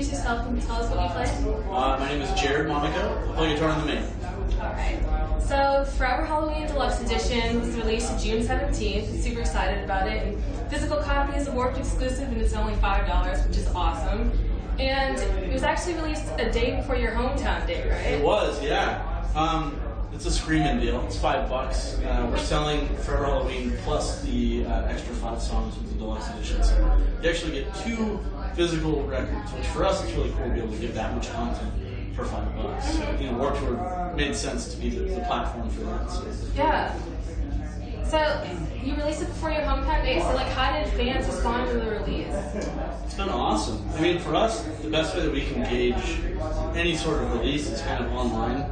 introduce yourself and tell us what you play? My name is Jared Monaco. I play guitar in the Maine. Alright. So, Forever Halloween Deluxe Edition was released June 17th. Super excited about it. And physical copy is a Warped exclusive and it's only $5, which is awesome. And it was actually released a day before your hometown date, right? It was, yeah. It's a screaming deal. It's $5. We're selling Forever Halloween plus the extra 5 songs with the deluxe edition. So you actually get 2 physical records, which for us is really cool to be able to give that much content for $5. So, Warped Tour made sense to be the platform for that. So. Yeah. So you released it before your hometown date. So how did fans respond to the release? It's been awesome. I mean, for us, the best way that we can gauge any sort of release is kind of online.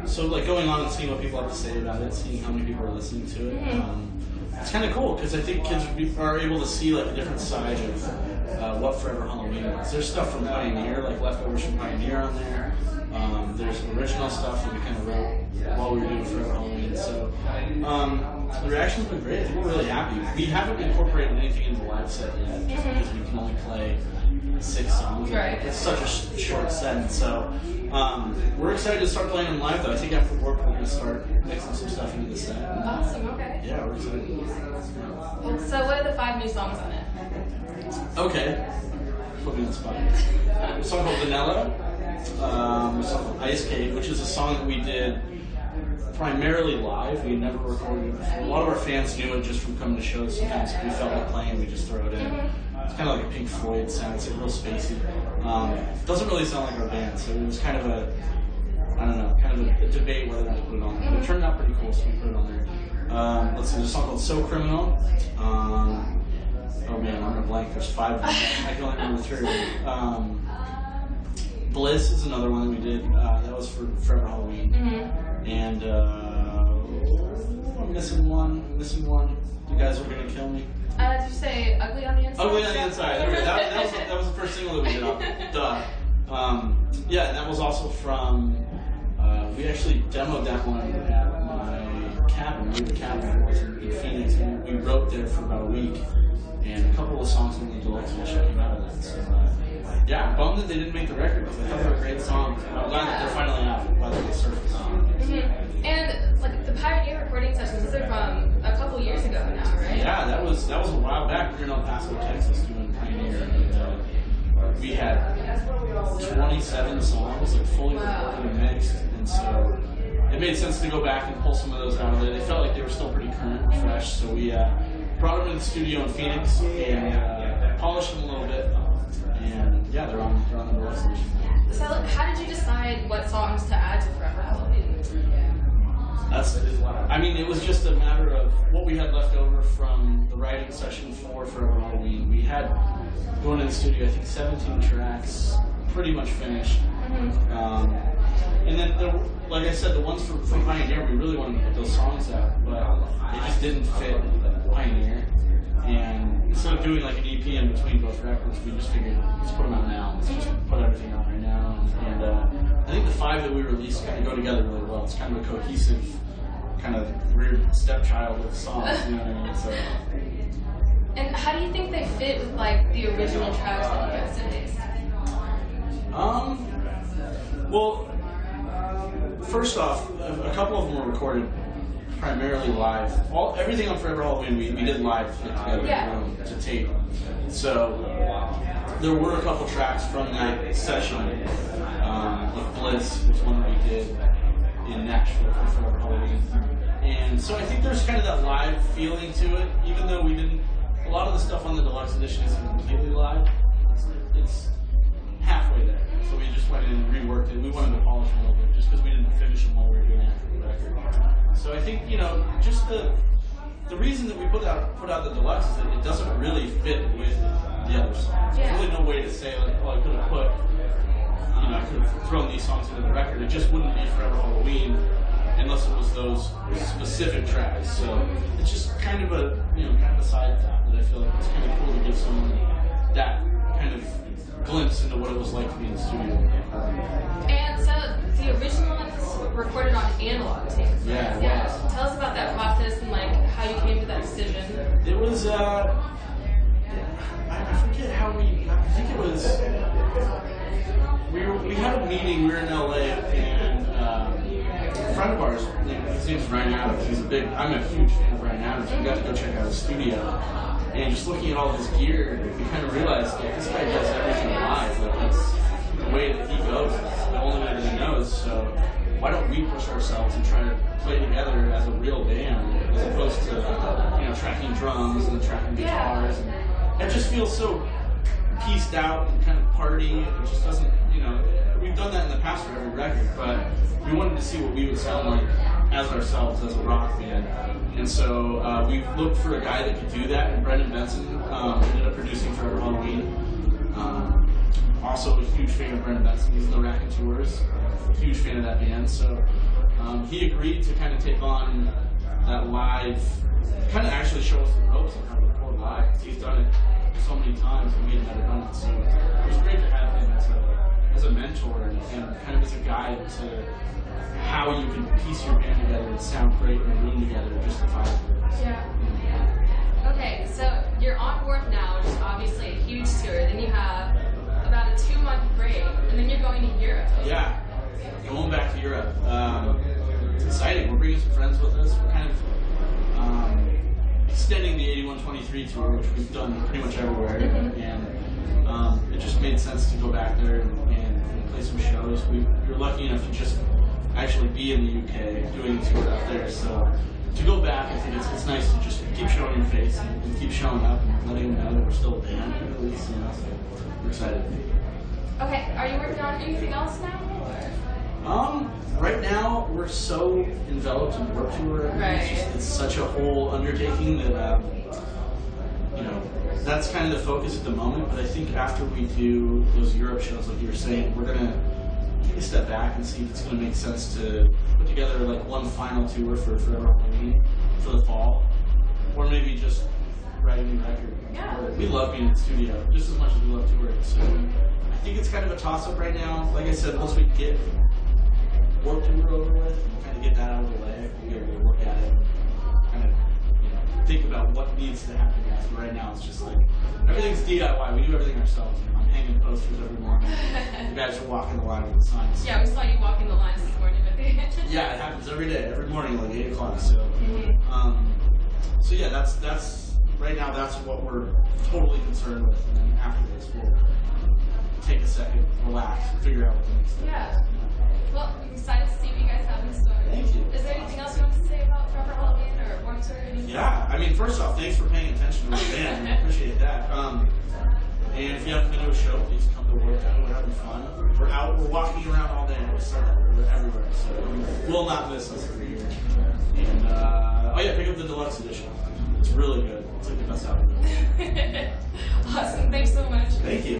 So going on and seeing what people have to say about it, seeing how many people are listening to it, it's kind of cool because I think kids are able to see a different side of what Forever Halloween was. There's stuff from Pioneer, leftovers from Pioneer on there. There's original stuff that we kind of wrote while we were doing Forever Halloween. So the reaction's been great. We're really happy. We haven't incorporated anything into the live set yet, just because we can only play 6 songs. Right. It's such a short set, so we're excited to start playing them live. Though I think after work we're going to start mixing some stuff into the set. Awesome. Okay. Yeah, we're excited. So what are the 5 new songs on it? Okay. Put me on the spot. A song called Vanilla. A song called Ice Cave, which is a song that we did primarily live. We never recorded it before. A lot of our fans knew it just from coming to shows. Sometimes if we felt like playing, we just throw it in. It's kind of like a Pink Floyd sound. It's real spacey. It doesn't really sound like our band, so it was kind of a, kind of a debate whether or not to put it on there. It turned out pretty cool, so we put it on there. Let's see, there's a song called So Criminal. Oh man, I'm gonna blank. There's 5 of them. I can only remember 3 of them. Bliss is another one that we did. That was for Forever Halloween. And I'm missing one. You guys are gonna kill me. Did you say Ugly on the Inside? Ugly on the Inside. That was the first single that we did off. Duh. Yeah, and that was also from. We actually demoed that one at my cabin. We had a cabin in Phoenix, and we wrote there for about a week. And a couple of songs from the deluxe edition came out of that. So, yeah, I'm bummed that they didn't make the record because I thought they were great songs. I'm glad that they're finally out. I'm glad that they surfaced. And the Pioneer recording sessions, those are from a couple years ago now, right? Yeah, that was a while back. We were in El Paso, Texas, doing Pioneer, and we had 27 songs, fully recorded and mixed, and so it made sense to go back and pull some of those out of there. They felt like they were still pretty current and fresh, so we brought them in the studio in Phoenix and polished them a little bit, and yeah, they're on the deluxe edition. So how did you decide what songs to add to Forever Halloween? It was just a matter of what we had left over from the writing session for Forever Halloween. We had, going in the studio, I think 17 tracks, pretty much finished. And then, like I said, the ones from Pioneer, we really wanted to put those songs out, but they just didn't fit Pioneer. And instead of doing an EP in between both records, we just figured, let's put them out now. Let's just put everything out right now. And I think the 5 that we released kind of go together really well. It's kind of a cohesive, kind of weird stepchild of the songs, you know what I mean? So. And how do you think they fit with the original tracks that you guys released? Well, first off, a couple of them were recorded primarily live. Everything on Forever Halloween we did live together in the room to tape. So there were a couple tracks from that session. Like Bliss was one that we did in Nashville for Forever Halloween. And so I think there's kind of that live feeling to it, even though we didn't. A lot of the stuff on the deluxe edition isn't completely live. It's halfway there. So we just went in and reworked it. We wanted to polish them a little bit just because we didn't finish them while we were doing after the record. So I think, just the reason that we put out the deluxe is that it doesn't really fit with the other songs. There's really no way to say I could have put, I could have thrown these songs into the record. It just wouldn't be Forever Halloween unless it was those specific tracks. So it's just kind of a side thought that I feel like it's kind of cool to give someone that kind of glimpse into what it was like to be in the studio. And so the original one was recorded on analog tape. Yeah. Tell us about that process and how you came to that decision. It was I forget forget how I think it was, we had a meeting, we were in LA, and a friend of ours, his name's Ryan Adams, I'm a huge fan of Ryan Adams, we got to go check out his studio, and just looking at all his gear, we kind of realized, like, this guy does everything live, like, that's the way that he goes, it's the only way that he knows, so why don't we push ourselves and try to play together as a real band, as opposed to, tracking drums and tracking guitars, and it just feels so pieced out and kind of party. It just doesn't, we've done that in the past for every record, but we wanted to see what we would sound like as ourselves, as a rock band. And so we looked for a guy that could do that, and Brendan Benson ended up producing Forever Halloween. Also a huge fan of Brendan Benson. He's in the Raconteurs, huge fan of that band. So he agreed to kind of take on that live, kind of actually show us the ropes on how to record live, because he's done it so many times and we had never done it. So it was great to have him as a mentor and kind of as a guide to how you can piece your band together and sound great in a room together just to vibe. Yeah. Okay, so you're on Warped now, which is obviously a huge tour. Then you have about a 2-month break, and then you're going to Europe. Yeah, going back to Europe. It's exciting. We're bringing some friends with us. We're kind of extending the 8123 tour, which we've done pretty much everywhere, and it just made sense to go back there and play some shows. We were lucky enough to just actually be in the UK doing a tour out there, so to go back, I think it's nice to just keep showing your face and keep showing up and letting them know that we're still a band, at least, so we're excited. Okay, are you working on anything else now? Right now, we're so enveloped in Warped Tour. Right. It's such a whole undertaking that, that's kind of the focus at the moment. But I think after we do those Europe shows, like you were saying, we're going to take a step back and see if it's going to make sense to put together like one final tour for Forever Halloween for the fall. Or maybe just write a new record. Yeah. We love being in the studio just as much as we love touring. So I think it's kind of a toss-up right now. Like I said, once we get Warped Tour over with, and kind of get that out of the way, we gotta go look at it, kind of, think about what needs to happen next. But right now, it's just like everything's DIY. We do everything ourselves. I'm hanging posters every morning. You guys are walking the line with the signs. Yeah, we saw you walking the lines this morning with the Yeah, it happens every day, every morning, like 8 o'clock. So, so yeah, that's right now. That's what we're totally concerned with. And then after this, we'll take a second, relax, and figure out what the next step is. Yeah. Well, I'm excited to see what you guys have in store. Thank you. Is there anything else you want to say about Forever Halloween or Warped Tour or anything? Yeah, I mean, first off, thanks for paying attention to our band. I appreciate that. And if you haven't been to a show, please come to Warped Tour. We're having fun. We're walking around all day. We're everywhere, so you will not miss us every year. And oh yeah, pick up the Deluxe Edition. It's really good. It's like the best album. Awesome. Thanks so much. Thank you.